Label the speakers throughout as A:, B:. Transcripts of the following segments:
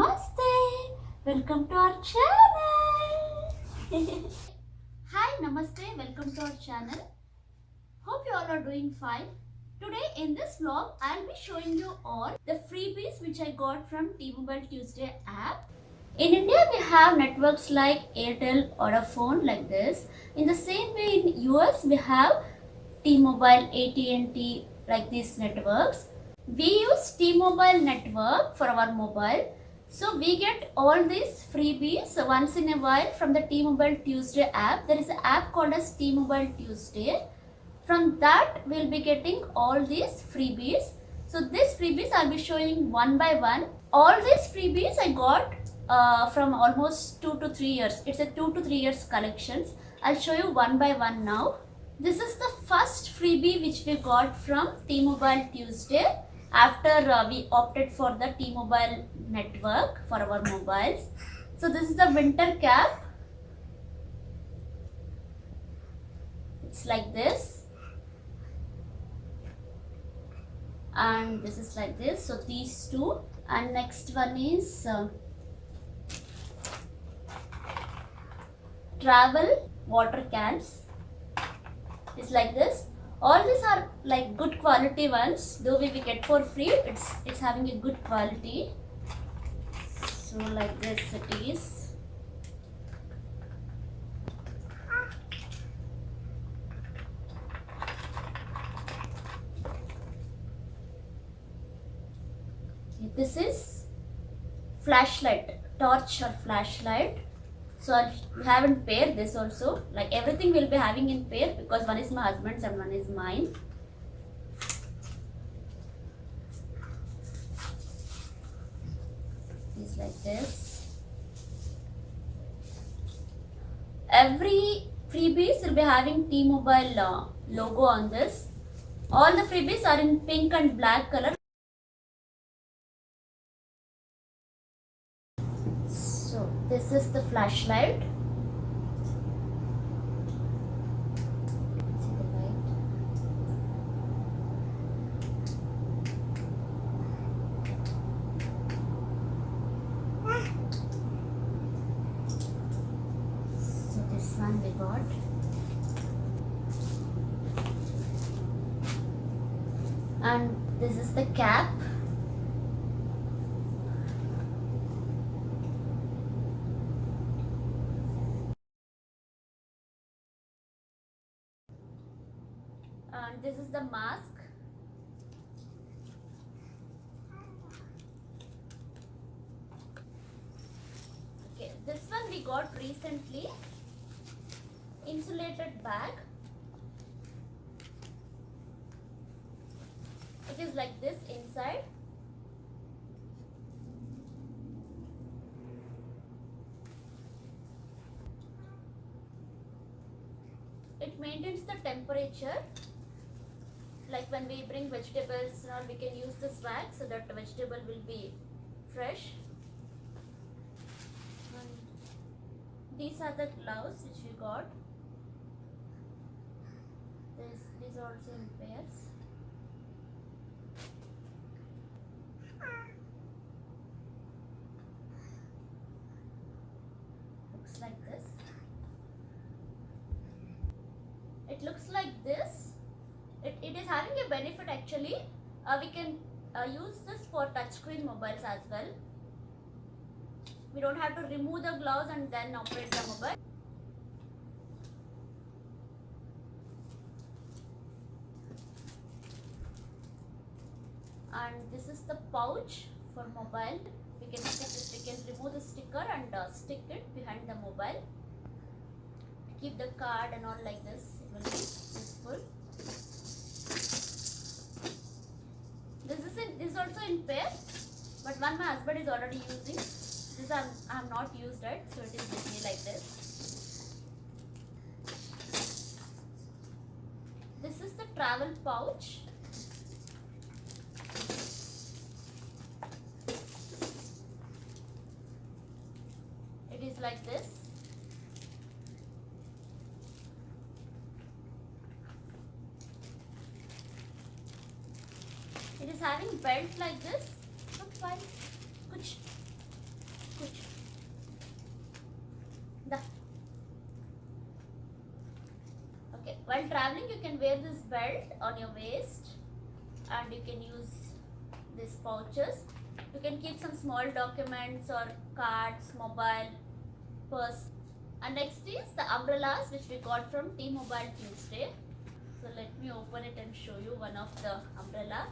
A: Namaste. Welcome to our channel. Hi, Namaste. Welcome to our channel. Hope you all are doing fine. Today in this vlog, I'll be showing you all the freebies which I got from T-Mobile Tuesday app. In India, we have networks like Airtel or a phone like this. In the same way, in US, we have T-Mobile, AT&T, like these networks. We use T-Mobile network for our mobile. So we get all these freebies once in a while from the T-Mobile Tuesday app. There is an app called as T-Mobile Tuesday. From that, we'll be getting all these freebies. So these freebies I'll be showing one by one. All these freebies I got from almost 2 to 3 years. It's a 2 to 3 years collections. I'll show you one by one now. This is the first freebie which we got from T-Mobile Tuesday after we opted for the T-Mobile network for our mobiles. So this is the winter cap. It's like this. And this is like this. So these two. And next one is travel water cans. It's like this. All these are like good quality ones, though we get for free. It's having a good quality. So like this it is. This is flashlight, torch or flashlight. So I have in pair this also. Like everything will be having in pair because one is my husband's and one is mine. It's like this. Every freebies will be having T-Mobile logo on this. All the freebies are in pink and black color. So this is the flashlight. See the light. So this one we got. And this is the cap. And this is the mask. Okay, this one we got recently. Insulated bag. It is like this inside. It maintains the temperature. Like when we bring vegetables, we can use this bag so that the vegetable will be fresh. And these are the gloves which we got. These are also in pairs. Looks like this. It looks like this. It is having a benefit actually. We can use this for touchscreen mobiles as well. We don't have to remove the gloves and then operate the mobile. And this is the pouch for mobile. We can remove the sticker and stick it behind the mobile. Keep the card and all like this. It will be useful. This is also in pair, but one my husband is already using. This I have not used it, so it is with me like this. This is the travel pouch. It is like this. It is having belt like this. Look fine. Kuch. while traveling you can wear this belt on your waist, and you can use these pouches. You can keep some small documents or cards, mobile, purse. And next is the umbrellas which we got from T-Mobile Tuesday. So let me open it and show you one of the umbrella.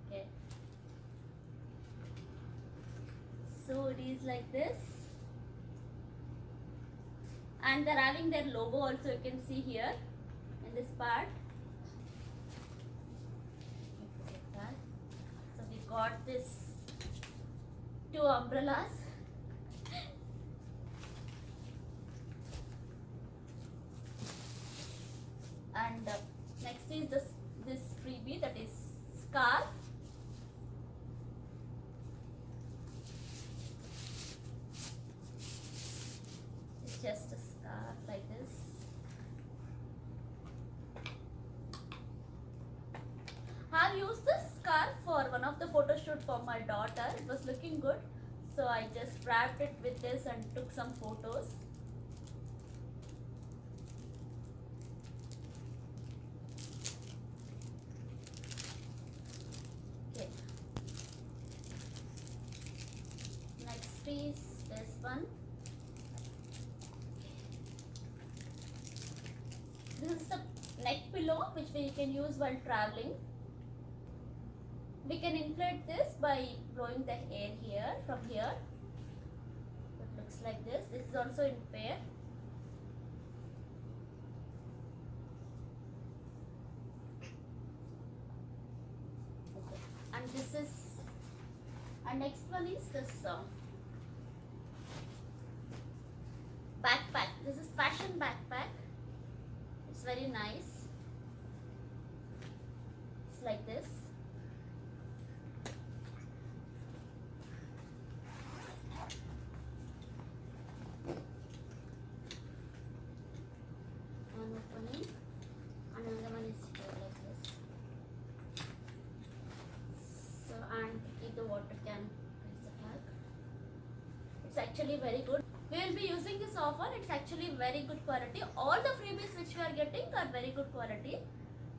A: Okay. So it is like this. And they're having their logo also, you can see here in this part. So we got this 2 umbrellas. And next is this freebie, that is scarf. It's just a scarf like this. I've used this scarf for one of the photo shoot for my daughter. It was looking good, so I just wrapped it with this and took some photos. Okay. Next is this one. This is the neck pillow which we can use while traveling. We can inflate this by blowing the air here, from here. It looks like this. This is also in pair. Okay. And this is, and next one is this backpack. This is fashion backpack. It's very nice. It's like this. One opening, another one is here like this. So, and keep the water can is the back. It's actually very good. We will be using this often. It's actually very good quality. All the freebies which we are getting are very good quality.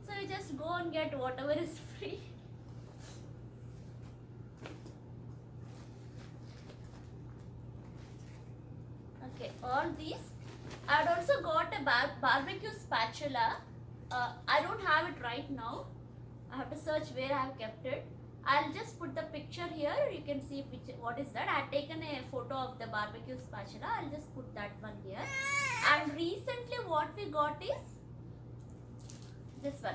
A: So you just go and get whatever is free. Okay, all these. I had also got a barbecue spatula. I don't have it right now. I have to search where I have kept it. I'll just put the picture here. You can see what is that. I had taken a photo of the barbecue spatula. I'll just put that one here. And recently what we got is this one.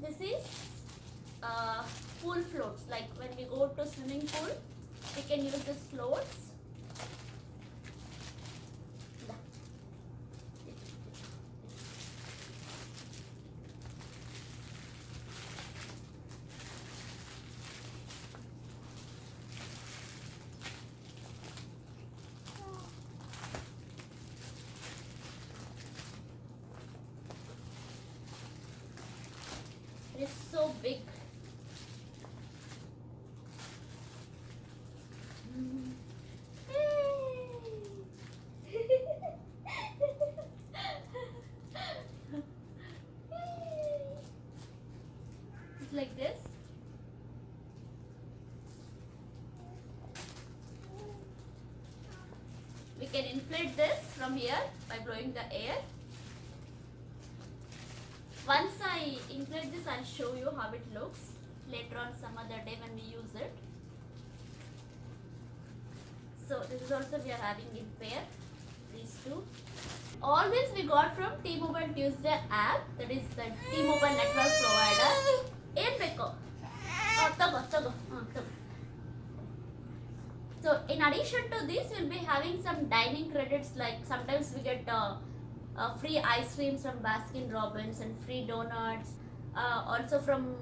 A: This is pool floats. Like when we go to swimming pool, we can use these floats. It is so big. It's like this. We can inflate this from here by blowing the air. Once I inflate this, I'll show you how it looks later on some other day when we use it. So this is also we are having in pair, these two. All this we got from T-Mobile Tuesday app, that is the T-Mobile network provider. So in addition to this, we'll be having some dining credits, like sometimes we get free ice creams from Baskin Robbins and free donuts. Also from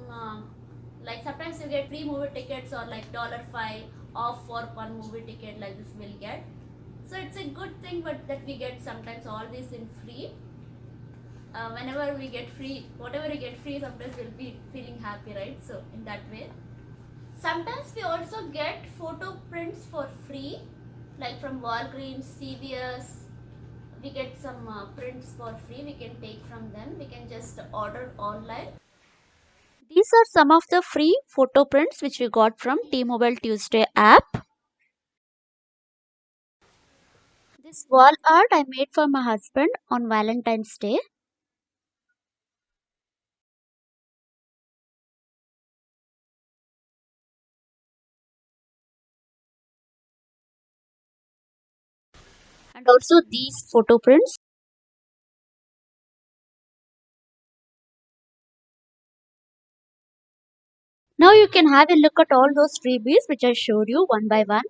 A: like sometimes you get free movie tickets or like $5 off for one movie ticket, like this we'll get. So it's a good thing, but that we get sometimes all this in free. Whenever we get free, whatever we get free, sometimes we'll be feeling happy, right? So in that way. Sometimes we also get photo prints for free. like from Walgreens, CVS. We get some prints for free. We can take from them. We can just order online. These are some of the free photo prints which we got from T-Mobile Tuesday app. This wall art I made for my husband on Valentine's Day. And also these photo prints. Now you can have a look at all those freebies which I showed you one by one.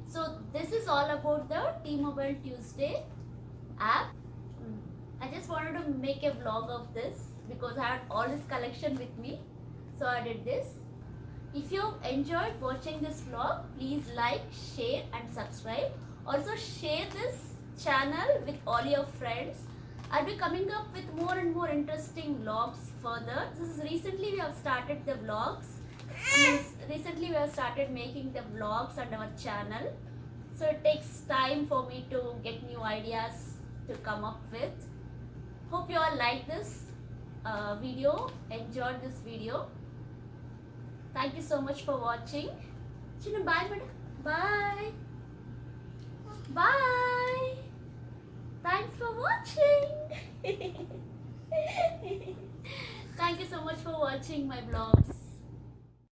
A: So this is all about the T-Mobile Tuesday app. I just wanted to make a vlog of this because I had all this collection with me. So I did this. If you enjoyed watching this vlog, please like, share and subscribe. Also share this channel with all your friends. I'll be coming up with more and more interesting vlogs further. Recently we have started the vlogs. Recently we have started making the vlogs on our channel. So it takes time for me to get new ideas to come up with. Hope you all like this video, enjoyed this video. Thank you so much for watching. Chinu, bye, madam. Bye. Bye. Thanks for watching. Thank you so much for watching my vlogs.